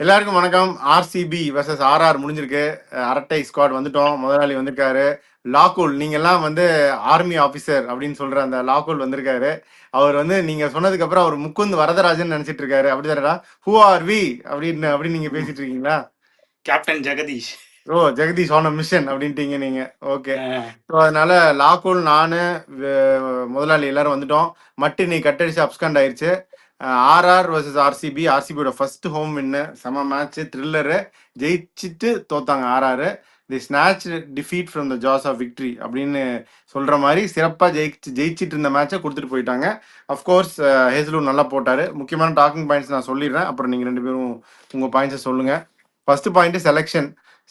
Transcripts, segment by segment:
எல்லாருக்கும் வணக்கம். RCB versus RR முடிஞ்சிருக்கு. அரட்டை ஸ்குவாட் வந்துட்டோம். முதலாளி வந்திருக்காரு. லாக்குல், நீங்க எல்லாம் வந்து ஆர்மி ஆபீசர் அப்படின்னு சொல்ற அந்த லாக்குல் வந்திருக்காரு. அவர் வந்து நீங்க சொன்னதுக்கு அப்புறம் அவர் முகுந்த் வரதராஜன் நினைச்சிட்டு இருக்காரு. அப்படிதானடா? ஹூ ஆர் வி அப்படின்னு நீங்க பேசிட்டு இருக்கீங்களா? Captain Jagadish. Oh, Jagadish on mission அப்படின்ட்டீங்க நீங்க. ஓகே. ஸோ அதனால லாக்குல், நானு, முதலாளி எல்லாரும் வந்துட்டோம். மட்டு நீ கட்டடிச்சு அப்ஸ்கண்ட் ஆயிருச்சு. RR versus RCB. ஆர்சிபியோட ஃபர்ஸ்ட் ஹோம் வின்னு. செம மேட்ச், த்ரில்லரு. ஜெயிச்சுட்டு தோத்தாங்க RR. The snatch defeat from the jaws of victory அப்படின்னு சொல்ற மாதிரி சிறப்பாக ஜெயிச்சிட்டு இருந்த மேட்சை கொடுத்துட்டு போயிட்டாங்க. அஃப்கோர்ஸ் ஹேசலூர் நல்லா போட்டாரு. முக்கியமான டாக்கிங் பாயிண்ட்ஸ் நான் சொல்லிடுறேன், அப்புறம் நீங்க ரெண்டு பேரும் உங்க பாயிண்ட்ஸை சொல்லுங்க. ஃபர்ஸ்ட் பாயிண்ட்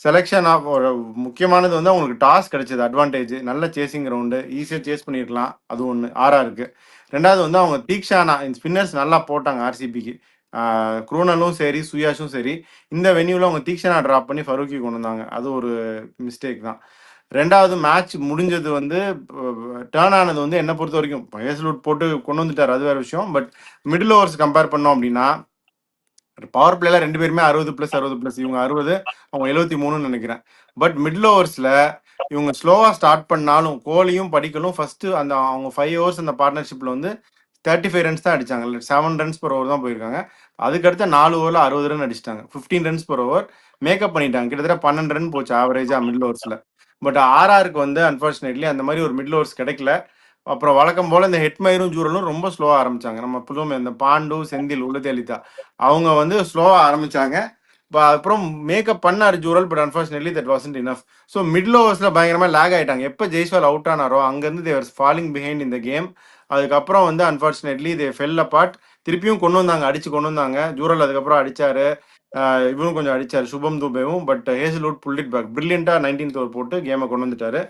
செலெக்ஷன் ஆஃப் ஒரு முக்கியமானது வந்து அவங்களுக்கு டாஸ் கிடைச்சது அட்வான்டேஜ். நல்ல சேசிங் ரவுண்டு, ஈஸியாக சேஸ் பண்ணியிருக்கலாம். அது ஒன்று ஆர்ஆருக்கு. ரெண்டாவது வந்து அவங்க தீக்ஷானா ஸ்பின்னர்ஸ் நல்லா போட்டாங்க ஆர்சிபிக்கு. குரூனலும் சரி, சுயாஷும் சரி. இந்த வென்யூவில் அவங்க தீக்ஷனா ட்ராப் பண்ணி ஃபரூக்கி கொண்டு வந்தாங்க. அது ஒரு மிஸ்டேக் தான். ரெண்டாவது மேட்ச் முடிஞ்சது வந்து டேர்ன் ஆனது வந்து என்னை பொறுத்த வரைக்கும் ஹேசல்வுட் போட்டு கொண்டு வந்துட்டார், அது வேற விஷயம். பட் மிடில் ஓவர்ஸ் கம்பேர் பண்ணோம் அப்படின்னா பவர் பிளேல ரெண்டு பேருமே 60+60+. இவங்க 60, அவங்க 73 நினைக்கிறேன். பட் மிடில் ஓவர்ஸ்ல இவங்க ஸ்லோவா ஸ்டார்ட் பண்ணாலும் கோலியும் படிக்கலும் ஃபர்ஸ்ட் அந்த அவங்க 5 ஓவர்ஸ் அந்த பார்ட்னர்ஷிப்ல வந்து 35 ரன்ஸ் தான் அடிச்சாங்க. 7 ரன்ஸ் per ஓவர் தான் போயிருக்காங்க. அதுக்கடுத்த 4 ஓவர்ல 60 ரன் அடிச்சிட்டாங்க. 15 ரன்ஸ் per ஓவர் மேக்கப் பண்ணிட்டாங்க. கிட்டத்தட்ட 12 ரன் போச்சு ஆவரேஜா மிடில் ஓவர்ஸ்ல. பட் ஆர்ஆருக்கு வந்து அன்பார்ச்சுனேட்லி அந்த மாதிரி ஒரு மிடில் ஓவர்ஸ் கிடைக்கல. அப்புறம் வழக்கம் போல இந்த ஹெட்மயரும் ஜூரலும் ரொம்ப ஸ்லோவா ஆரம்பிச்சாங்க. நம்ம புதுமை இந்த பாண்டு, செந்தில், உள்ளதேலிதா அவங்க வந்து ஸ்லோவா ஆரம்பிச்சாங்க. அப்புறம் மேக்கப் பண்ணாரு Jurel, but unfortunately that wasn't enough. So middle ஓவர்ஸ்ல பயங்கரமா லேக் ஆயிட்டாங்க. எப்போ ஜெய்ஸ்வால் அவுட் ஆனாரோ அங்கேருந்து தேவர் ஃபாலிங் பிஹைண்ட் இந்த கேம். அதுக்கப்புறம் வந்து அன்பார்ச்சுனேட்லி தே ஃபெல் அபார்ட். திருப்பியும் கொண்டு வந்தாங்க, அடிச்சு கொண்டு வந்தாங்க. ஜூரல் அதுக்கப்புறம் அடிச்சாரு, இவரும் கொஞ்சம் அடிச்சாரு, சுபம் துபேவும். But Hazlewood pull it back பிரில்லியண்டா 19th ஓவர் போட்டு கேமை கொண்டு வந்துட்டாரு.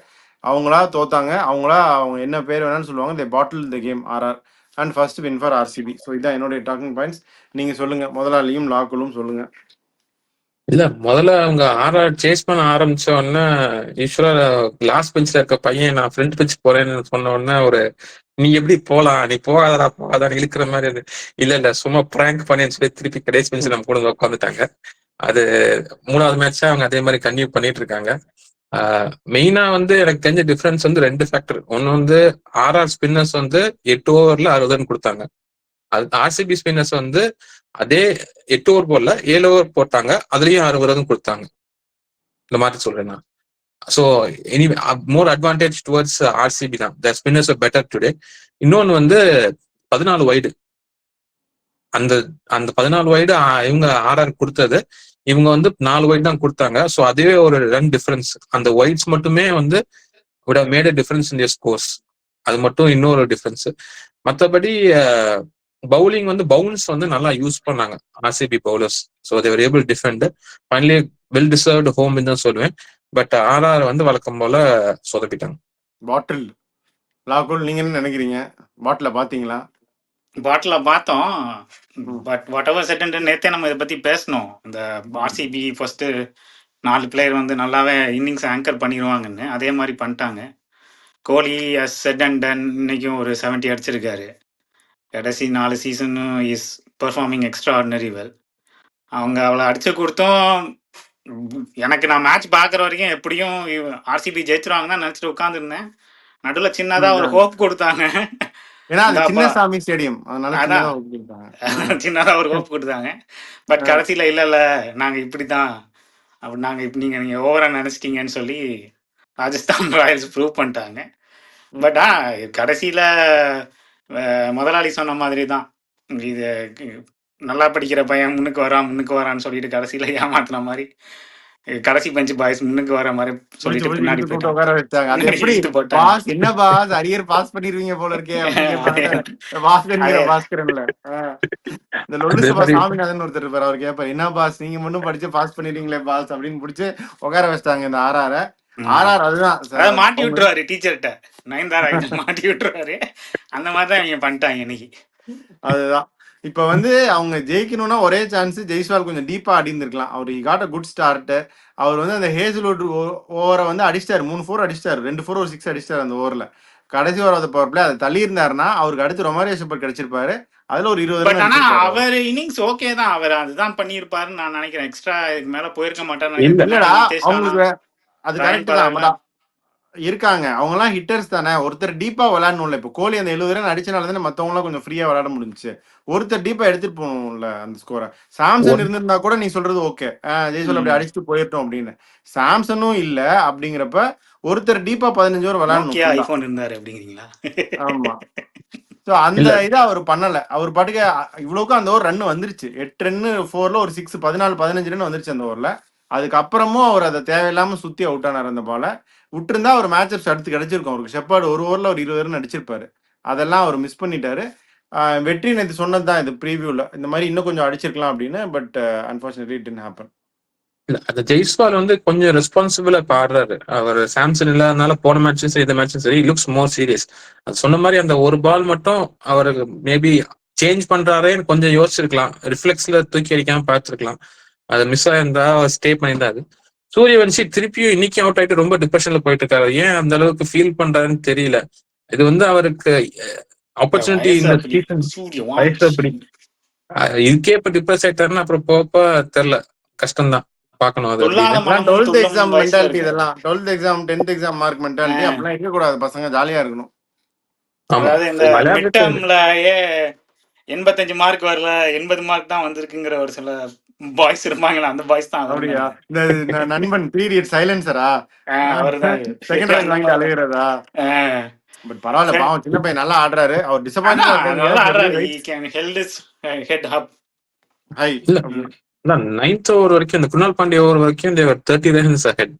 அவங்களா தோத்தாங்க. அவங்க என்ன பேர் வேணாலும் சொல்லுவாங்க, they battle the game RR and first win for RCB. So இதான் என்னுடைய டாக்கிங் பாயிண்ட்ஸ். நீங்க சொல்லுங்க, முதலாளியும் லாக்குலும் சொல்லுங்க. இல்ல, முதல்ல அவங்க சேஸ் பண்ண ஆரம்பிச்ச உடனே யூஸ்வலா கிளாஸ் பெஞ்ச்ல இருக்க பையன் நான் ஃப்ரண்ட் பெஞ்ச் போறேன்னு சொன்ன உடனே ஒரு நீ எப்படி போலாம், நீ போகாதான் இழுக்கிற மாதிரி அது. இல்ல சும்மா பிராங்க் பண்ணேன்னு சொல்லி திருப்பி கடைசி பெஞ்ச் நம்ம கூட உட்காந்துட்டாங்க. அது 3வது மேட்சா அவங்க அதே மாதிரி கன்டினியூ பண்ணிட்டு இருக்காங்க. மெயினா வந்து எனக்கு தெரிஞ்ச டிஃபரன்ஸ் வந்து 2 ஃபேக்டர். ஒன்னு வந்து ஆர்ஆர் ஸ்பின்னர்ஸ் வந்து 8 ஓவர்ல 60 ரன் கொடுத்தாங்க. ஆர்சிபி ஸ்பின்னர்ஸ் வந்து அதே 8 ஓவர் போடல, 7 ஓவர் போட்டாங்க, அதுலயும் 60 ரன் கொடுத்தாங்க. இந்த மாதிரி சொல்றேன் நான். So any more advantage towards RCB தான். The spinners are better today. இன்னொன்னு வந்து 14 வைடு. அந்த அந்த 14 வைடு இவங்க ஆர்ஆர் கொடுத்தது, இவங்க வந்து 4 வைடு தான் கொடுத்தாங்க. ஸோ அதுவே ஒரு ரன் டிஃபரன்ஸ். அந்த வைட்ஸ் மட்டுமே வந்து would have made a difference in their scores. அது மட்டும் இன்னொரு டிஃபரன்ஸ். மற்றபடி பவுலிங் வந்து பவுன்ஸ் வந்து நல்லா யூஸ் பண்ணாங்க RCB bowlers. So they were able defend. Finally well deserved home தான் சொல்லுவேன். பட் ஆர்ஆர் வந்து வழக்கம் போல சொதப்பிட்டாங்க. பாட்டில் லாக்குல், நீங்க என்ன நினைக்கிறீங்க? பாட்டில பாத்தீங்களா? பாட்டில பார்த்தோம். பட் வாட் எவர் செகண்ட் நேற்றே நம்ம இதை பற்றி பேசணும். இந்த ஆர்சிபி ஃபர்ஸ்ட்டு 4 பிளேயர் வந்து நல்லாவே இன்னிங்ஸ் ஆங்கர் பண்ணிடுவாங்கன்னு, அதே மாதிரி பண்ணிட்டாங்க. Kohli as set and done இன்னைக்கும் ஒரு 70 அடிச்சிருக்காரு. கடைசி 4 season is performing extraordinary well. அவங்க அவளை அடிச்சு கொடுத்தோம். எனக்கு நான் மேட்ச் பார்க்குற வரைக்கும் எப்படியும் ஆர்சிபி ஜெயிச்சிருவாங்க தான் நினச்சிட்டு உட்காந்துருந்தேன். நடுவில் சின்னதாக ஒரு ஹோப் கொடுத்தாங்க. சின்னசாமி ஸ்டேடியம், சின்னதாக ஒரு ஹோப் கொடுத்தாங்க. பட் கடைசியில் இல்லை நாங்கள் இப்படி தான், அப்படி நாங்கள் இப்படி நீங்கள் ஓவராக நினச்சிட்டீங்கன்னு சொல்லி ராஜஸ்தான் ராயல்ஸ் ப்ரூவ் பண்ணிட்டாங்க. பட் கடைசியில் முதலாளி சொன்ன மாதிரி தான், இது நல்லா படிக்கிற பையன் முன்னுக்கு வரான்னு சொல்லிட்டு கடைசியில் ஏமாத்துன மாதிரி கடைசி பெஞ்ச் பாய்ஸ் முன்னுக்கு வர மாதிரி சொல்லிட்டு பின்னாடி உட்கார வச்சாங்க. அது எப்படி பாஸ், என்ன பாஸ் அரியர் பாஸ் பண்ணிடுவீங்க போல இருக்கே பாஸ்கரன்ல இந்த லொல்லு சபா சாமிநாதன் ஒருத்தர் இருப்பாரு. அவர் கேட்பாரு, என்ன பாஸ் நீங்க மட்டும் படிச்சு பாஸ் பண்ணிடுவீங்களே பாஸ் அப்படின்னு பிடிச்சி உட்கார வச்சிட்டாங்க இந்த ஆர்ஆர். அதுதான் மாட்டி விட்டுருவாரு டீச்சர்கிட்ட, நயன்தாரா மாட்டி விட்டுருவாரு. அந்த மாதிரிதான் இவங்க பண்ணிட்டாங்க இன்னைக்கு. அதுதான் இப்ப வந்து அவங்க ஜெயிக்கணும்னா ஒரே சான்ஸ், ஜெய்ஸ்வால் கொஞ்சம் டீப்பா அடிந்திருக்கலாம். அவர் காட் அ குட் ஸ்டார்ட். அவர் வந்து அந்த ஹேசல்வுட் ஓவரை வந்து அடிச்சிட்டாரு, 3 4 அடிச்சிட்டாரு, 2 4 ஒரு 6 அடிச்சிட்டாரு அந்த ஓவர்ல. கடைசி ஓவர் பவர் பிளே அதை தள்ளி இருந்தாருன்னா அவருக்கு அடுத்து ரொமாரியோ ஷெப்பர்ட் கிடைச்சிருப்பாரு. அதுல ஒரு 20 பட் ரன் ஆனா அடிச்சிருப்பாரு. அவர் இன்னிங்ஸ் ஓகே தான், அவர் அதுதான் பண்ணியிருப்பாருன்னு நான் நினைக்கிறேன். எக்ஸ்ட்ரா இதுக்கு மேல போயிருக்க மாட்டாருன்னு இல்ல. நினைக்கிறேன். இல்லடா பின்னாடி நிதேஷ் ராணா, அவங்களுக்கு அது ராயன் கரெக்ட் தான். பராக்லாம் இருக்காங்க அவங்கலாம் ஹிட்டர்ஸ் தானே. ஒருத்தர் டீப்பா விளையாடணும்ல. இப்போ கோலி அந்த 70 ரன் அடிச்சனால தானே மத்தவங்கலாம் கொஞ்சம் ஃப்ரீயா விளையாட முடிஞ்சுச்சு. ஒருத்தர் டீப்பா எடுத்துட்டு போகணும்ல அந்த ஸ்கோரை. சாம்சன் இருந்திருந்தா கூட நீ சொல்றது ஓகே, ஜெய்சோல் அப்படி அடிச்சுட்டு போயிட்டோம் அப்படின்னு. சாம்சனும் இல்ல அப்படிங்கிறப்ப ஒருத்தர் டீப்பா 15 ஓவர் நோக்கியா விளையாடணும். ஐபோன் இருந்தாரு அப்படிங்கிறீங்களா? ஆமா. ஸோ அந்த இதை அவர் பண்ணல. அவர் பாட்டுக்கு இவ்வளவுக்கும் அந்த ஓவர் ரன் வந்துருச்சு. 8 ரன் 4ல ஒரு 6 14 15 ரன் வந்துருச்சு அந்த ஓவர்ல. அதுக்கப்புறமும் அவர் அதை தேவையில்லாம சுத்தி அவுட் ஆனார் அந்த பால. விட்டுருந்தா ஒரு மேட்சப்ஸ் அடுத்து கிடைச்சிருக்கும் அவருக்கு. ஷெப்பர்ட் ஒரு ஓவர்ல ஒரு 20 ரன் அடிச்சிருப்பாரு. அதெல்லாம் அவர் மிஸ் பண்ணிட்டாரு. வெற்றி நேற்று சொன்னது தான் இது ப்ரீவியூல, இந்த மாதிரி இன்னும் கொஞ்சம் அடிச்சிருக்கலாம் அப்படின்னு. But unfortunately it didn't happen. இல்ல அந்த ஜெய்ஸ்வால் வந்து கொஞ்சம் ரெஸ்பான்சிபிளா பாடுறாரு. அவர் சாம்சன் இல்லாதனால போன மேட்சும் சரி இந்த மேட்சும் சரி லுக்ஸ் மோர் சீரியஸ். அது சொன்ன மாதிரி அந்த ஒரு பால் மட்டும் அவருக்கு மேபி சேஞ்ச் பண்றாரேன்னு கொஞ்சம் யோசிச்சிருக்கலாம். ரிஃப்ளெக்ஸ்ல தூக்கி அடிக்காம பார்த்துருக்கலாம். அது மிஸ் ஆயிருந்தா ஸ்டே பண்ணியிருந்தாரு. சூரியவன்ஷி திருப்பியும் இன்னைக்கு அவுட் ஆயிட்டு ரொம்ப டிப்ரெஷன்ல போயிட்டு இருக்காரு. ஏன் அந்த அளவுக்கு ஃபீல் பண்றாருன்னு தெரியல. இது வந்து அவருக்கு ஆப்பர்ச்சுனிட்டி வயசு இந்த அப்படி, சீசன் சூரியன் வயசு அப்படி. இதுக்கே இப்ப டிப்ரெஸ் ஆயிட்டாருன்னா அப்புறம் போப்ப தெரியல, கஷ்டம்தான் பார்க்கணும் அது துள்ளாத அப்படின்னு. மனமும் 12th துள்ளும் எக்ஸாம் வயசுல மென்டாலிட்டி இருக்காரு. இதெல்லாம். 12th exam 10th exam mark mentality அப்படிலாம் இருக்கக்கூடாது. பசங்க ஜாலியா இருக்கணும். ஆமா, அதாவது இந்த விளையாடுறது மிட்டம்லயே 85 மார்க் வரல, 80 மார்க் தான் வந்திருக்குங்கிற ஒரு சில பாய்ஸ் இருப்பாங்களா, அந்த பாய்ஸ் தான் அவருன்னு அப்படியா? நினைக்கிறேன். இந்த நண்பன் பீரியட் சைலன்சரா அவர்தான் செகண்ட் ரேங்க் வாங்கிட்டு அழுகிறதா? பட் பரவாயில்ல, பாவம் சின்ன பையன் நல்லா ஆடுறாரு. அவர் ஆனா டிசப்பாயின்ட் நல்லா ஆடுறாரு. He can held his head up. High. இல்ல 9th ஓவர் வரைக்கும் இந்த குணால் பாண்டிய ஓவர் வரைக்கும் தேவர் 30 ரன்ஸ் ahead.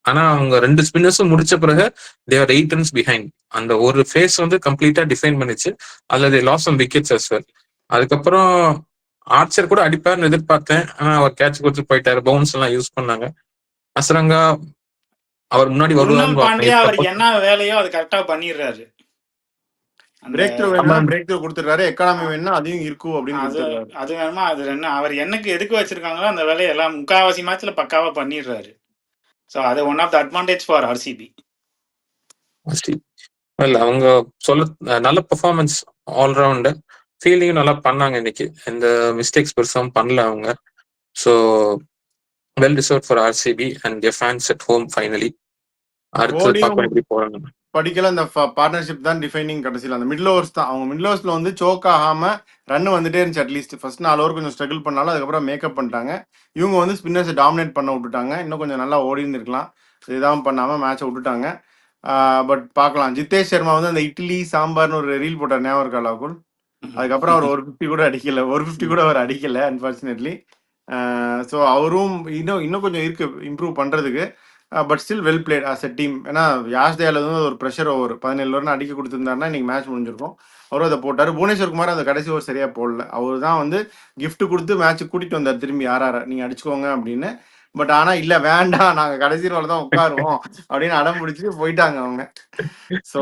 ஆனா அவங்க 2 ஸ்பின்னர்ஸும் முடிச்ச பிறகு தேவர் 8 ரன்ஸ் பிஹைண்ட். அந்த ஒரு ஃபேஸ் வந்து கம்ப்ளீட்டா டிஃபைன் பண்ணிச்சு. அல்லது loss on wickets as well. அதுக்கப்புறம் ஆர்ச்சர் கூட அடிப்பாருன்னு எதிர்பார்த்தேன். ஆனா அவர் கேட்ச் கொடுத்து போயிட்டாரு. பவுன்ஸ் எல்லாம் யூஸ் பண்ணாங்க. அசரங்கா அவர் முன்னாடி குணால் வருவாருன்னு பாண்டியா அவர் என்ன வேலையோ அது கரெக்டா பண்ணிடுறாரு. பிரேக் த்ரூ வேணும்னா பிரேக் த்ரூ கொடுத்துறாரு. எக்கானமி வேணும்னா அதையும் இருக்கும் அப்படின்னு கொடுத்துறாரு. அது வேணுமா அது என்ன அவர் என்னக்கு எதுக்கு வச்சிருக்காங்களோ அந்த வேலையை எல்லாம் முக்காவாசி மேட்ச்ல பக்காவா பண்ணிடுறாரு. ஸோ அது one of the advantage for RCB. இல்ல அவங்க சொல்ல நல்ல பெர்ஃபார்மன்ஸ் ஆல்ரவுண்டு. ஃபீல்டிங்கும் நல்லா பண்ணாங்க இன்னைக்கு. இந்த மிஸ்டேக்ஸ் பெருசாக பண்ணல அவங்க. So well deserved for RCB and there fans at home finally. அடுத்து பார்க்கலாம் எப்படி போறாங்க. படிக்கல அந்த பார்ட்னர்ஷிப் தான் டிஃபைனிங். கடைசியில் அந்த மிடில் ஓவர்ஸ் தான். அவங்க மிடில் ஓவர்ஸ்ல வந்து சோக் ஆகாம ரன் வந்துட்டே இருந்துச்சு. அட்லீஸ்ட் ஃபர்ஸ்ட் 4 ஓவர் கொஞ்சம் ஸ்ட்ரகிள் பண்ணாலும் அதுக்கப்புறம் மேக்கப் பண்ணிட்டாங்க. இவங்க வந்து ஸ்பின்னர்ஸை டாமினேட் பண்ண விட்டுட்டாங்க. இன்னும் கொஞ்சம் நல்லா ஓடி இருந்திருக்கலாம். இதான் பண்ணாம மேட்சை விட்டுட்டாங்க. பட் பார்க்கலாம். ஜிதேஷ் சர்மா வந்து அந்த இட்லி சாம்பார்னு ஒரு ரீல் போட்டார், ஞாபகம் இருக்கா லாகுல்? அதுக்கப்புறம் அவர் 150 கூட அடிக்கல. 150 கூட அவர் அடிக்கல அன்பார்ச்சுனேட்லி. ஸோ அவரும் இன்னும் கொஞ்சம் இருக்கு இம்ப்ரூவ் பண்றதுக்கு. But still well plate as a team. ஏன்னா யாஷ் தயால் வந்து ஒரு ப்ரெஷர் ஓவர் 17 ரன் அடிக்க கொடுத்துருந்தாருன்னா இன்னைக்கு மேட்ச் முடிஞ்சிருக்கும். அவரும் அதை போட்டார். புவனேஸ்வர் குமார் அந்த கடைசி ஓவர் சரியா போடல. அவர் தான் வந்து கிஃப்ட் கொடுத்து மேட்ச் கூட்டிட்டு வந்தார் திரும்பி. நீங்க அடிச்சுக்கோங்க அப்படின்னு. பட் ஆனா இல்ல வேண்டாம், நாங்க கடைசி ரோல தான் உட்காருவோம் அப்படின்னு அடம் பிடிச்சிட்டு போயிட்டாங்க அவங்க. ஸோ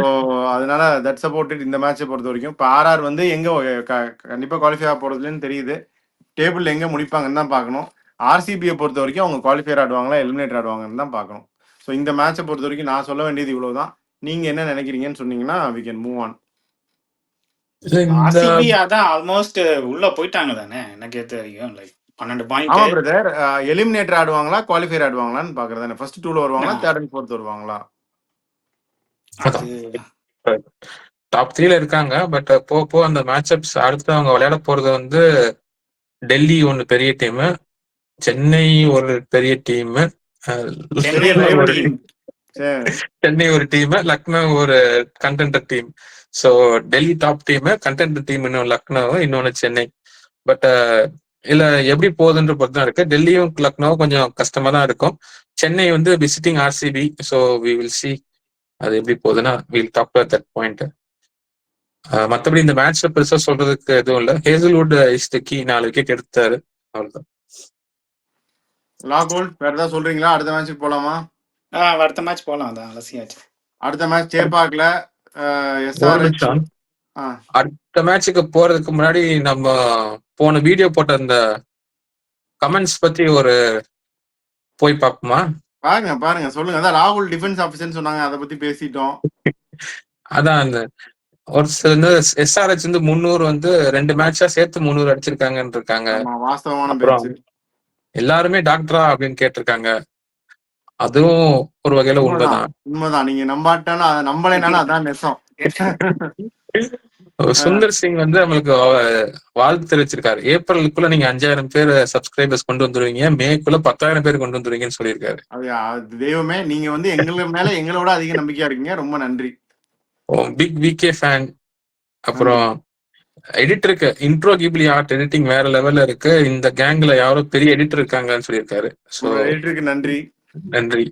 அதனால தட்ஸ் அபவுட் இட் இந்த மேட்சை பொறுத்த வரைக்கும். இப்போ ஆர்ஆர் வந்து எங்க கண்டிப்பா குவாலிஃபை ஆக போறதுலன்னு தெரியுது. டேபிள் எங்க முடிப்பாங்கன்னு தான் பார்க்கணும். ஆர்சிபியை பொறுத்த வரைக்கும் அவங்க குவாலிஃபையர் ஆடுவாங்களா எலிமினேட்டர் ஆடுவாங்கன்னு தான் பார்க்கணும். ஸோ இந்த மேட்சை பொறுத்த வரைக்கும் நான் சொல்ல வேண்டியது இவ்வளவுதான். நீங்க என்ன நினைக்கிறீங்கன்னு சொன்னீங்கன்னா we can move on. RCB அதான் ஆல்மோஸ்ட் உள்ள போயிட்டாங்க தானே எனக்கு தெரியும். Like 12 point. ஆமா பிரதர், எலிமினேட்டர் ஆடுவாங்களா குவாலிஃபையர் ஆடுவாங்களான்னு பாக்குறதானே. ஃபர்ஸ்ட் 2ல வருவாங்களா, 3rd and 4th வருவாங்களா? டாப் 3ல இருக்காங்க. பட் போ அந்த மேட்சப்ஸ் அடுத்து அவங்க விளையாட போறது வந்து டெல்லி ஒன்னு பெரிய டீம், சென்னை ஒரு பெரிய டீம், சென்னை ஒரு டீம், லக்னோ ஒரு contender team. So Delhi top team, contender team இன்னும் லக்னோ, இன்னொன்னு சென்னை. பட் இல்ல எப்படி போகுதுன்ற பொறுத்து தான் இருக்கு. டெல்லியும் லக்னோவும் கொஞ்சம் கஷ்டமா தான் இருக்கும். சென்னை வந்து visiting RCB. So we will see அது எப்படி போகுதுன்னா we'll talk to that point. மற்றபடி இந்த மேட்ச்ல பெருசா சொல்றதுக்கு எதுவும் இல்லை. Hazlewood is the key. 4 wicket எடுத்தாரு, அவ்வளவுதான். லாகோல் வேற ஏதாவது சொல்றீங்களா? அடுத்த மேட்சுக்கு போலாமா? அடுத்த மேட்ச் போலாம். அதான் அலசியாச்சு. அடுத்த மேட்ச் சேப்பாக்ல எஸ்ஆர்ஹெச். அடுத்த மேட்சுக்கு போறதுக்கு முன்னாடி நம்ம போன வீடியோ போட்ட அந்த கமெண்ட்ஸ் பத்தி ஒரு போய் பார்ப்போமா? பாருங்க சொல்லுங்க. அதான் ராகுல் டிஃபென்ஸ் ஆஃபீஸர்னு சொன்னாங்க, அதை பத்தி பேசிட்டோம். அதான் அந்த ஒரு சில எஸ்ஆர்ஹெச் வந்து 300 வந்து 2 மேட்சா சேர்த்து 300 அடிச்சிருக்காங்கன்னு இருக்காங்க. ஆமா, வாஸ்தவமான அப்புறம் பேச்சு. எல்லாருமே டாக்டரா அப்படின்னு கேட்டிருக்காங்க. அதுவும் ஒரு வகையில உண்மைதான், உண்மைதான். உண்மைதான். நீங்க நம்பாட்டாலும் அதை நம்பலைனாலும் அதான் நெசம். சுந்தர் சிங் வந்து நம்மளுக்கு வாழ்த்து தெரிவிச்சிருக்காரு. ஏப்ரலுக்குள்ள நீங்க 5000 பேர் சப்ஸ்கிரைபர்ஸ் கொண்டு வந்துருவீங்க, மேக்குள்ள 10,000 பேர் கொண்டு வந்துருவீங்கன்னு சொல்லியிருக்காரு. அது தெய்வமே, நீங்க வந்து எங்களை மேல எங்களோட அதிக நம்பிக்கையா இருக்கீங்க. ரொம்ப நன்றி. Big VK fan. நன்றி. அப்புறம் எடிட்டருக்கு இன்ட்ரோ கிப்லி ஆர்ட் எடிட்டிங் வேற லெவல்ல இருக்கு. இந்த கேங்ல யாரோ பெரிய எடிட்டர் இருக்காங்கன்னு சொல்லியிருக்காரு. ஸோ உங்க எடிட்டருக்கு நன்றி. நன்றி.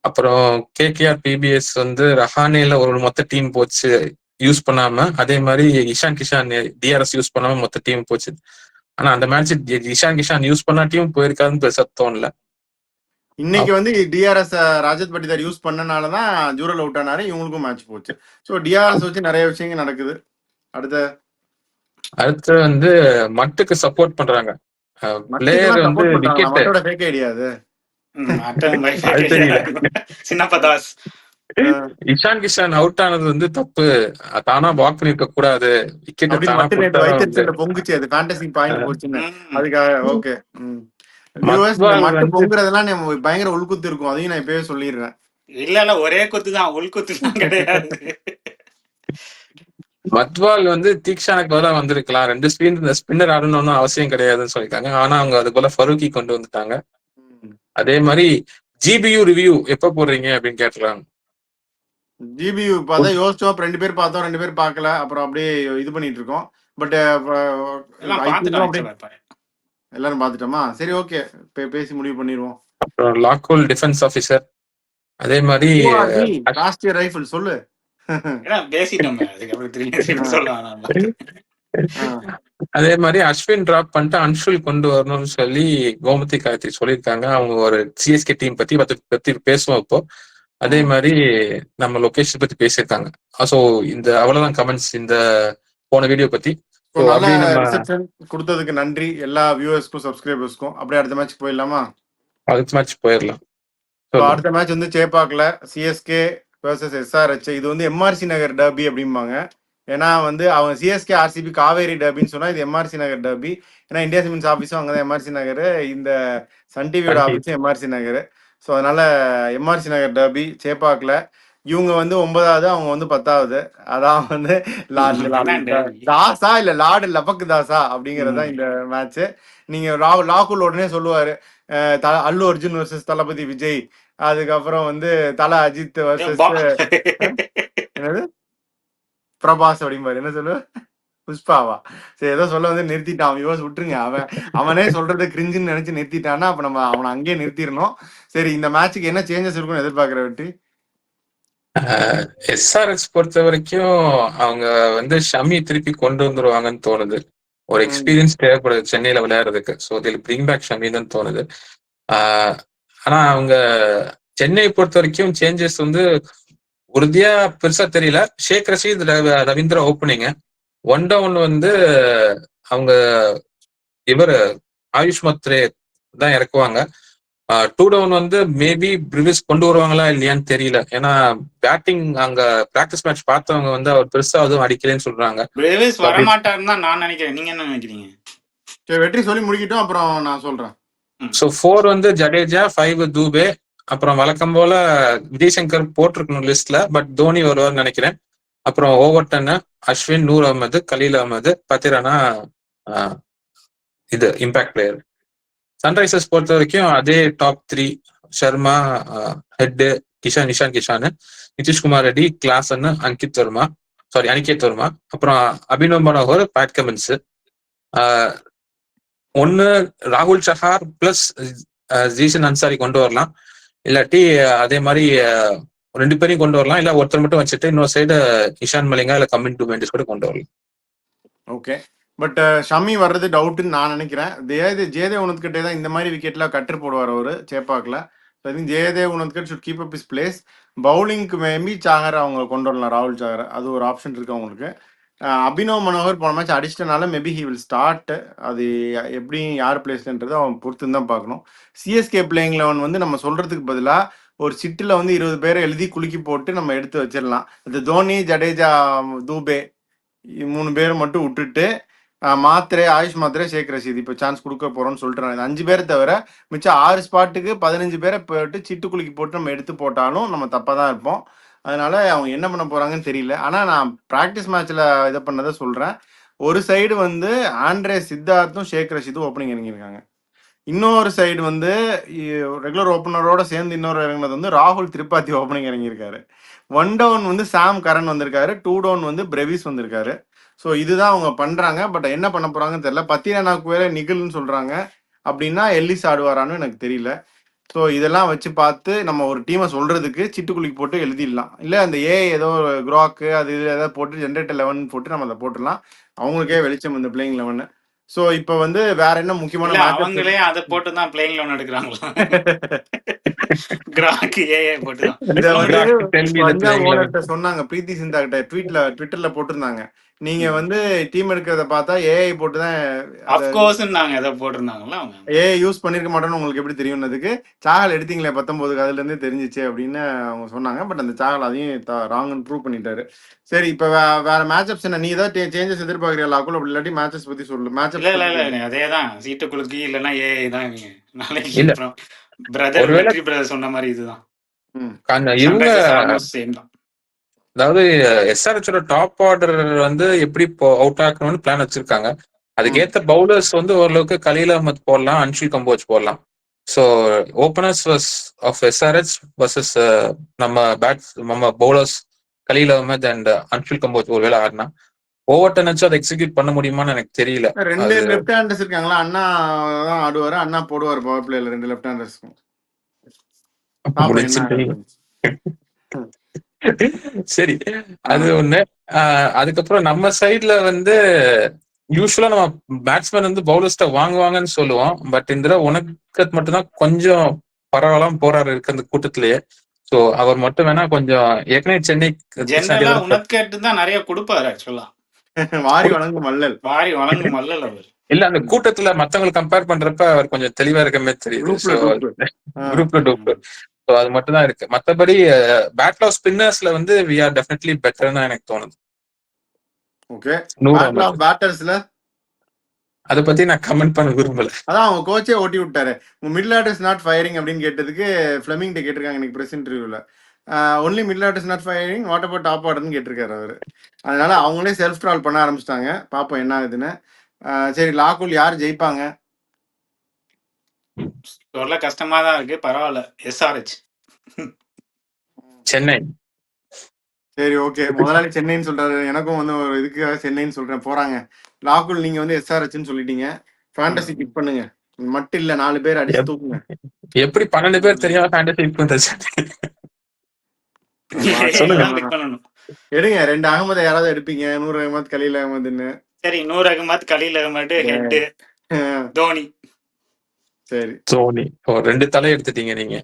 அப்புறம் கேகேஆர் பிபிஎஸ் வந்து ரஹானேல ஒரு மொத்த டீம் போச்சு யூஸ் பண்ணாம, அதே மாதிரி இஷான் கிஷான் டிஆர்எஸ் யூஸ் பண்ணாம மொத்த டீம் போச்சு. ஆனா அந்த மேட்ச் இஷான் கிஷான் யூஸ் பண்ணாட்டியும் போயிருக்காதுன்னு பெருசா தோணல. இன்னைக்கு வந்து டிஆர்எஸ் ராஜத் பட்டிதார் யூஸ் பண்ணனாலதான் ஜூரல் அவுட் ஆனாரு, இவங்களுக்கும் மேட்ச் போச்சு. ஸோ டிஆர்எஸ் வச்சு நிறைய விஷயங்கள் நடக்குது. அடுத்து வந்து மட்டுக்கு சப்போர்ட் பண்றாங்க. பிளேயர் வந்து விக்கெட் மட்டோட ஃபேக் ஐடியா அது. அது தெரியல. சின்னப்பா தாஸ் இஷான் கிஷான் அவுட் ஆனது வந்து தப்பு, தானா வாக் பண்ணிருக்க கூடாது, விக்கெட் தானா வைத்தியத்துல பொங்குச்சு, அது ஃபேண்டசி பாயிண்ட் போச்சுன்னு. அதுக்காக ஓகே. பொங்குறதெல்லாம் பயங்கர உள்குத்து இருக்கும், அதையும் நான் இப்பவே சொல்லிடுறேன். இல்ல ஒரே குத்து தான், உள்குத்து தான் கிடையாது. மத்வால் வந்து தீக்ஷானுக்கு பதிலாக வந்திருக்கலாம். 2 ஸ்பின்னர் ஆடணும்னு அவசியம் கிடையாதுன்னு சொல்லியிருக்காங்க. ஆனா அவங்க அது போல ஃபரூக்கி கொண்டு வந்துட்டாங்க. அதே மாதிரி ஜிபியூ ரிவ்யூ எப்ப போடுறீங்க அப்படின்னு கேட்டுறாங்க. ஜிபியூ பார்த்தா யோசிச்சோம், 2 பேர் பார்த்தோம், 2 பேர் பார்க்கல, அப்புறம் அப்படியே இது பண்ணிட்டு இருக்கோம். பட் எல்லாரும் பார்த்துட்டோமா? சரி, ஓகே, பேசி முடிவு பண்ணிடுவோம். அப்புறம் லாக்ஹோல் டிஃபென்ஸ் ஆஃபீஸர், அதே மாதிரி ராஷ்டிரிய ரைஃபிள் சொல்லு. அதே மாதிரி அஸ்வின் டிராப் பண்ணிட்டு அன்ஷுல் கொண்டு வரணும்னு சொல்லி கோமதி காயத்ரி சொல்லியிருக்காங்க. அவங்க ஒரு சிஎஸ்கே டீம் பத்தி பேசுவோம் இப்போ. அதே மாதிரி நம்ம லொகேஷன் பத்தி பேசியிருக்காங்க. ஸோ இந்த அவ்வளவுதான் கமெண்ட்ஸ் இந்த போன வீடியோ பத்தி. கொடுத்ததுக்கு நன்றி எல்லா வியூவர்ஸ்க்கும் சப்ஸ்கிரைபர்ஸ்க்கும். அப்படியே அடுத்த மேட்ச் போயிடலாமா? அடுத்த மேட்ச் போயிடலாம். அடுத்த மேட்ச் வந்து சேப்பாக்கல சிஎஸ்கே வர்சஸ் எஸ்ஆர்ஹெச். இது வந்து எம்ஆர்சி நகர் டர்பி அப்படிம்பாங்க. ஏன்னா வந்து அவங்க சிஎஸ்கே ஆர்சிபி காவேரி டர்பின்னு சொன்னா இது எம்ஆர்சி நகர் டர்பி. ஏன்னா இந்தியா சிமெண்ட்ஸ் ஆஃபீஸும் அங்கதான் எம்ஆர்சி நகர், இந்த சன் டிவியோட ஆஃபீஸும் எம்ஆர்சி நகர். ஸோ அதனால எம்ஆர்சி நகர் டர்பி சேப்பாக்கல. இவங்க வந்து 9வது, அவங்க வந்து 10வது. அதான் வந்து தாசா இல்ல லார்டு லபக்கு தாசா அப்படிங்கறதுதான் இந்த மேட்ச். நீங்க லாகுல் உடனே சொல்லுவாரு அல்லு அர்ஜுன் வர்சஸ் தளபதி விஜய், அதுக்கப்புறம் வந்து தல அஜித் வர்சஸ் என்னது பிரபாஸ் அப்படிம்பாரு. என்ன சொல்லுவ? புஷ்பாவா? சரி, ஏதோ சொல்ல வந்து நிறுத்திட்டான். யோசி விட்டுருங்க. அவனே சொல்றது கிரிஞ்சுன்னு நினைச்சு நிறுத்திட்டான்னா அப்ப நம்ம அவனை அங்கேயே நிறுத்திடணும். சரி, இந்த மேட்சுக்கு என்ன சேஞ்சஸ் இருக்கும்னு எதிர்பார்க்கிற வெற்றி? எஸ்ஆர்எஸ் பொறுத்த வரைக்கும் அவங்க வந்து ஷமி திருப்பி கொண்டு வந்துருவாங்கன்னு தோணுது. ஒரு எக்ஸ்பீரியன்ஸ் தேவைப்படுது சென்னையில விளையாடுறதுக்கு. ஸோ தில் பிரிங் பேக் ஷமின்னு தோணுது. ஆனா அவங்க சென்னையை பொறுத்த வரைக்கும் சேஞ்சஸ் வந்து உறுதியா பெருசா தெரியல. ஷேக் ரஷீத் ரவீந்திரா ஓப்பனிங். 1 டவுன் வந்து அவங்க ஆயுஷ் மத்ரே தான் இறக்குவாங்க. 2 டவுன் வந்து மேபி பிரிவிஸ் கொண்டு வருவாங்களா இல்லையான்னு தெரியல. ஏன்னா பேட்டிங் அங்க பிராக்டிஸ் மேட்ச் பார்த்தவங்க வந்து அவர் பெருசா அதுவும் அடிக்கலன்னு சொல்றாங்க. பிரிவிஸ் வரமாட்டாருன்னு தான் நான் நினைக்கிறேன். நீங்க என்ன நினைக்கிறீங்க? வெற்றி சொல்லி முடிக்கிட்டோம், அப்புறம் நான் சொல்றேன். ஸோ 4 வந்து ஜடேஜா, 5 தூபே. அப்புறம் வழக்கம் போல விஜய்சங்கர் போட்டிருக்கணும் லிஸ்ட்ல, பட் தோனி வருவார்னு நினைக்கிறேன். அப்புறம் ஓவர்டன், அஸ்வின், நூர் அகமது, கலீல் அகமது, பத்திரானா இது இம்பாக்ட் பிளேயர். சன்ரைசர்ஸ் பொறுத்த வரைக்கும் அதே top 3: Sharma, Head, Ishan Kishan, Nitish Kumar Reddy, Klaasen, Aniket Verma. அப்புறம் அபினவ் மனோகர், பேட் கமின்ஸ். ஒன்னு ராகுல் சஹார் பிளஸ் ஜீசன் அன்சாரி கொண்டு வரலாம், இல்லாட்டி அதே மாதிரி 2 பேரையும் கொண்டு வரலாம், இல்ல ஒருத்தர் மட்டும் வச்சுட்டு இன்னொரு சைடு இஷான் மலிங்கா இல்ல கமின் டு மெண்டிஸ் கூட கொண்டு வரலாம். ஓகே, பட் ஷமி வர்றது டவுட்னு நான் நினைக்கிறேன். ஜெயதேவ் உனத்கட்டே தான் இந்த மாதிரி விக்கெட்ல கட்டு போடுவார் அவரு சேப்பாக்கில். I think Jaydev Unadkat should keep up his place. பவுலிங்க்கு மேபி சாகர் அவங்க கொண்டு வரலாம், ராகுல் சாகர். அது ஒரு ஆப்ஷன் இருக்கு அவங்களுக்கு. அபினவ் மனோகர் போன மேட்ச் அடிச்சிட்டனால மேபி ஹி வில் ஸ்டார்ட். அது எப்படி யார் பிளேஸ்லன்றது அவன் பொறுத்து தான் பார்க்கணும். சிஎஸ்கே பிளேயிங் 11 வந்து நம்ம சொல்றதுக்கு பதிலாக ஒரு சிட்டில் வந்து 20 பேரை எழுதி குலுக்கி போட்டு நம்ம எடுத்து வச்சிடலாம். இந்த தோனி, ஜடேஜா, தூபே 3 பேரை மட்டும் விட்டுட்டு மாத்திரை, ஆயுஷ் மாத்திரை, ஷேக் ரஷீத் இப்போ சான்ஸ் கொடுக்க போறோம்னு சொல்லிட்டு 5 பேரை தவிர மிச்சம் 6 ஸ்பாட்டுக்கு 15 பேரை போட்டு சிட்டு குலுக்கி போட்டு நம்ம எடுத்து போட்டாலும் நம்ம தப்பாக தான் இருப்போம். அதனால அவங்க என்ன பண்ண போறாங்கன்னு தெரியல. ஆனால் நான் ப்ராக்டிஸ் மேட்ச்ல இதை பண்ணதை சொல்றேன். ஒரு சைடு வந்து ஆண்ட்ரே சித்தார்த்தும் ஷேக் ரஷீதும் ஓப்பனிங் இறங்கியிருக்காங்க. இன்னொரு சைடு வந்து ரெகுலர் ஓப்பனரோட சேர்ந்து இன்னொரு இறங்கினது வந்து ராகுல் திரிபாதி ஓப்பனிங் இறங்கியிருக்காரு. 1 டவுன் வந்து சாம் கரன் வந்திருக்காரு. 2 டவுன் வந்து பிரவிஸ் வந்திருக்காரு. ஸோ இதுதான் அவங்க பண்றாங்க. பட் என்ன பண்ண போறாங்கன்னு தெரியல. பத்திரனாக்கு வேற நிகில்னு சொல்றாங்க. அப்படின்னா எல்லிஸ் ஆடுவாரான்னு எனக்கு தெரியல. ஸோ இதெல்லாம் வச்சு பார்த்து நம்ம ஒரு டீமை சொல்றதுக்கு சிட்டுக்குழிக்கு போட்டு எழுதிடலாம். இல்லை அந்த ஏதோ குராக்கு அது இது ஏதாவது போட்டு ஜென்ரேட்டர் 11 போட்டு நம்ம அதை போட்டுடலாம். அவங்களுக்கே வெளிச்சம் இந்த பிளேயிங் 11. ஸோ இப்போ வந்து வேற என்ன முக்கியமான அவங்களே அதை போட்டு தான் பிளேயிங் லோன் எடுக்கிறாங்களா? கிராக்கு ஏஐ போட்டு தான். இதை வந்து பஞ்சாப் ஓனர்கிட்ட சொன்னாங்க. பிரீத்தி சிந்தா கிட்ட ட்விட்டர்ல போட்டிருந்தாங்க. நீங்க வந்து டீம் எடுக்கிறத பார்த்தா ஏஐ போட்டு தான் அஃப்கோர்ஸ்னாங்க ஏதோ போட்டிருந்தாங்களா அவங்க. ஏஐ யூஸ் பண்ணிருக்க மாட்டோம்னு உங்களுக்கு எப்படி தெரியும்னதுக்கு சாகல் எடுத்தீங்களே 19 அதுல இருந்தே தெரிஞ்சிச்சு அப்படின்னு அவங்க சொன்னாங்க. பட் அந்த சாகல் அதையும் ராங்னு ப்ரூவ் பண்ணிட்டாரு. சரி இப்ப வேற மேட்சப்ஸ் என்ன? நீ ஏதாவது சேஞ்சஸ் எதிர்பார்க்கறியா லாக்குல்? அப்படி இல்லாட்டி மேட்சஸ் பத்தி சொல்லு. மேட்சப் இல்ல அதேதான் சீட்டு குலுக்கி இல்லைன்னா ஏஐ தான் இவங்க நாளைக்கு பிரதர் சொன்ன மாதிரி இதுதான். சேம் தான். அதாவது எஸ்ஆர்எச்சோட டாப் ஆர்டர் வந்து எப்படி அவுட் ஆக்கணும்னு பிளான் வச்சிருக்காங்க. அதுக்கேற்ற பவுலர்ஸ் வந்து ஓரளவுக்கு கலீல் அஹ்மத் போடலாம், அன்ஷுல் கம்போஜ் போடலாம். So openers of SRH versus நம்ம பவுலர்ஸ் கலீல் அஹ்மத் அண்ட் அன்ஷுல் கம்போஜ் ஒருவேளை ஆடினா ஓவர் நினைச்சு அதை எக்ஸிக்யூட் பண்ண முடியுமான்னு எனக்கு தெரியல. 2 லெஃப்ட் ஹேண்டர்ஸ் இருக்காங்களா? அண்ணா தான் ஆடுவாரு. அண்ணா போடுவார் பவர் பிளேல 2 லெஃப்ட் ஹேண்டர்ஸ்க்கும். சரி அது ஒண்ணு. அதுக்கப்புறம் நம்ம சைட்ல வந்து யூஸ்வலா நம்ம பேட்ஸ்மேன் வந்து பவுலர்ஸ்ட வாங்குவாங்கன்னு சொல்லுவோம். பட் இந்த தடவை உனக்கு மட்டும்தான் கொஞ்சம் பரவாயில்லாம போறாரு இருக்கு அந்த கூட்டத்திலேயே. சோ அவர் மட்டும் வேணா கொஞ்சம் ஏற்கனவே சென்னை உனக்கு தான் நிறைய கொடுப்பாரு ஆக்சுவலா. வாரி வழங்கும் மல்லல் அவர். இல்ல அந்த கூட்டத்துல மத்தவங்களுக்கு கம்பேர் பண்றப்ப அவர் கொஞ்சம் தெளிவா இருக்க மாதிரி தெரியுது. குரூப்ல டூப். ஸோ அது மட்டும் தான் இருக்கு. மற்றபடி பேட்டில் ஆஃப் ஸ்பின்னர்ஸ்ல வந்து வி ஆர் டெஃபினெட்லி பெட்டர்னு தான் எனக்கு தோணுது. ஓகே, பேட்டில் ஆஃப் பேட்டர்ஸ்ல அதை பத்தி நான் கமெண்ட் பண்ண விரும்பல. அதான் அவங்க கோச்சே ஓட்டி விட்டாரு. மிடில் ஆர்டர்ஸ் நாட் ஃபயரிங் அப்படின்னு கேட்டதுக்கு ஃபிளமிங் கேட்டிருக்காங்க இன்னைக்கு பிரஸ் இன்டர்வியூல. Only middle orders not firing, what about top ஆர்டர்னு கேட்டிருக்காரு அவரு. அதனால அவங்களே செல்ஃப் ட்ரால் பண்ண ஆரம்பிச்சிட்டாங்க. பார்ப்போம் என்ன ஆகுதுன்னு. சரி, லாக்குல் யார் ஜெயிப்பாங்க? சொல்ல கஷ்டமா தான் இருக்கு. பரவாயில்ல, எஸ்ஆர்எச் சென்னை. சரி ஓகே, முதலாளி சென்னைன்னு சொல்றாரு. எனக்கும் வந்து ஒரு இதுக்காக சென்னைன்னு சொல்றேன். போறாங்க. லாக்குல் நீங்க வந்து எஸ்ஆர்எச்னு சொல்லிட்டீங்க. ஃபேண்டசி பிக் பண்ணுங்க. மட்டும் இல்ல 4 பேர் அடிச்சு தூக்குங்க. எப்படி 12 பேர் தெரியாம ஃபேண்டசி பிக் பண்றது? எடுங்க 2 அகமதை யாராவது எடுப்பீங்க. 100 அகமத், கலீல் அகமதுன்னு. சரி, 100 அகமத், கலீல் அகமது, ஹெட் தோனி. சரி, தோனி 2 தலை எடுத்துட்டீங்க நீங்க.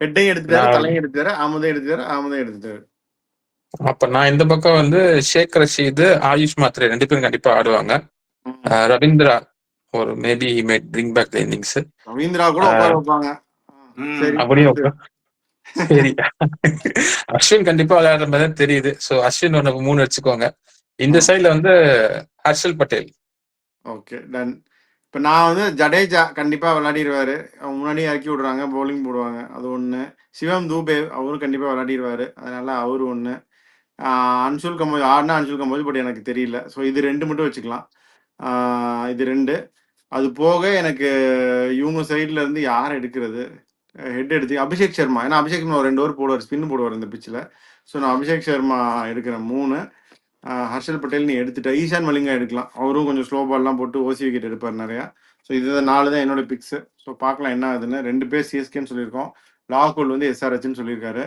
ஹெட்டையும் எடுத்துட்டாரு, தலையும் எடுத்துட்டாரு, ஆமதையும் எடுத்துட்டாரு. அப்ப நான் இந்த பக்கம் வந்து ஷேக் ரஷீத், ஆயுஷ் மாத்ரே 2 பேரும் கண்டிப்பா ஆடுவாங்க. ரவீந்திரா ஒரு maybe he might bring back the innings. Ravindra கூட உட்கார வைப்பாங்க. சரி, அப்படியே சரி. அஸ்வின் கண்டிப்பா விளையாடுற மாதிரி தான் தெரியுது. சோ அஸ்வின் 3 வச்சுக்கோங்க. இந்த சைட்ல வந்து ஹர்ஷல் பட்டேல். Okay, ton. இப்போ நான் வந்து ஜடேஜா கண்டிப்பா விளையாடிடுவாரு. முன்னாடியே இறக்கி விடுறாங்க, பவுலிங் போடுவாங்க, அது ஒன்று. சிவம் தூபே அவரும் கண்டிப்பா விளையாடிடுவாரு, அதனால அவரு ஒன்று. அன்ஷுல் கம்போஜ் ஆடினா அன்ஷுல் கம்போஜ், பட் எனக்கு தெரியல. ஸோ இது 2 மட்டும் வச்சுக்கலாம். இது 2. அது போக எனக்கு இவங்க சைட்ல இருந்து யார் எடுக்கிறது? ஹெட் எடுத்து அபிஷேக் சர்மா. ஏன்னா அபிஷேக் சர்மா 2 ஓவர் போடுவார், ஸ்பின் போடுவார் இந்த பிச்சில். ஸோ நான் அபிஷேக் சர்மா எடுக்கிறேன் 3. ஹர்ஷல் பட்டேல் நீ எடுத்துட்ட. ஈஷான் மலிங்கா எடுக்கலாம், அவரும் கொஞ்சம் ஸ்லோ பால்லாம் போட்டு ஓசி விக்கெட் எடுப்பார் நிறையா. ஸோ இது 4 தான் என்னோட பிக்ஸு. ஸோ பார்க்கலாம் என்ன ஆகுதுன்னு. 2 பேர் சிஎஸ்கேன்னு சொல்லியிருக்கோம். லாகுல் வந்து எஸ்ஆர்ஹெச்னு சொல்லியிருக்காரு.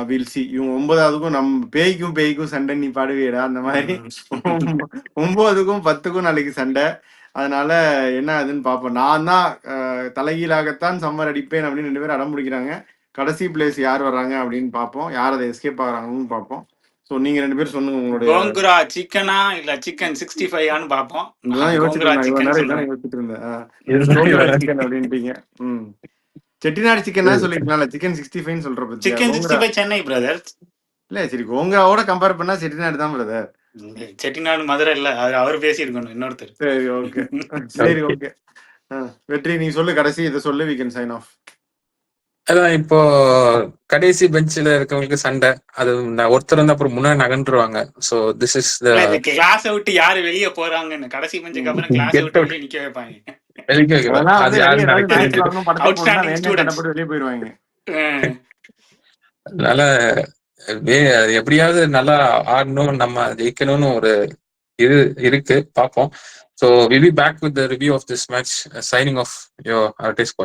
Will see. இவங்க 9ஆவதுக்கும் நம்ம பேய்க்கும் சண்டை நீ பாடுவீடா அந்த மாதிரி 9க்கும் 10க்கும் நாளைக்கு சண்டை. அதனால என்ன ஆகுதுன்னு பார்ப்போம். நான் தான் தலைகீழாகத்தான் சம்மர் அடிப்பேன் அப்படின்னு 2 பேரும் அடம் பிடிக்கிறாங்க. கடைசி பிளேஸ் யார் வர்றாங்க அப்படின்னு பார்ப்போம். யார் அதை எஸ்கேப் ஆகுறாங்கன்னு பார்ப்போம். ஸோ நீங்க 2 பேரும் சொல்லுங்க உங்களுடைய. கோங்குரா சிக்கனா இல்ல சிக்கன் 65ஆன்னு பார்ப்போம். யோசிச்சுட்டு இருந்தேன் அப்படின்ட்டீங்க. செட்டிநாடு சிக்கன் தான் சொல்லிருக்கலாம்ல, சிக்கன் 65 சொல்ற பத்தியா? Chicken gongura 65 Chennai brother. இல்ல சரி, கோங்கராவோட கம்பேர் பண்ணா செட்டிநாடு தான் பிரதர். செட்டிநாடு மதுரை இல்ல, அது அவர் பேசியிருக்கணும் இன்னொருத்தர். சரி ஓகே சரி ஓகே. வெற்றி நீ சொல்லு, கடைசி இதை சொல்லு, we can sign off. அதான் இப்போ கடைசி பெஞ்சில் இருக்கவங்களுக்கு சண்டை, அது ஒருத்தர் வந்து அப்புறம் முன்னாடி நகன்றுவாங்க. ஸோ திஸ் இஸ் த கிளாஸ விட்டு யாரு வெளியே போறாங்கன்னு கடைசி பெஞ்சுக்கு அப்புறம் கிளாஸ விட்டு வெளியே நிக்க வைப்பாங்க. வெளியே வைக்கல. அதெல்லாம் அது வந்து யாரும் வெளிய எனக்கு ஏதாவது தெரியுது. match வரணும், படத்துக்கு Outstanding போகணும்னா வேணும்னே students. சண்டைப்பட்டு வெளியே போயிடுவாங்க. அதனால அது எப்படியாவது நல்லா ஆடணும், நம்ம ஜெயிக்கணும்னு ஒரு இது இருக்கு, பார்ப்போம். So we'll be back with the review of this match. Signing off your artist.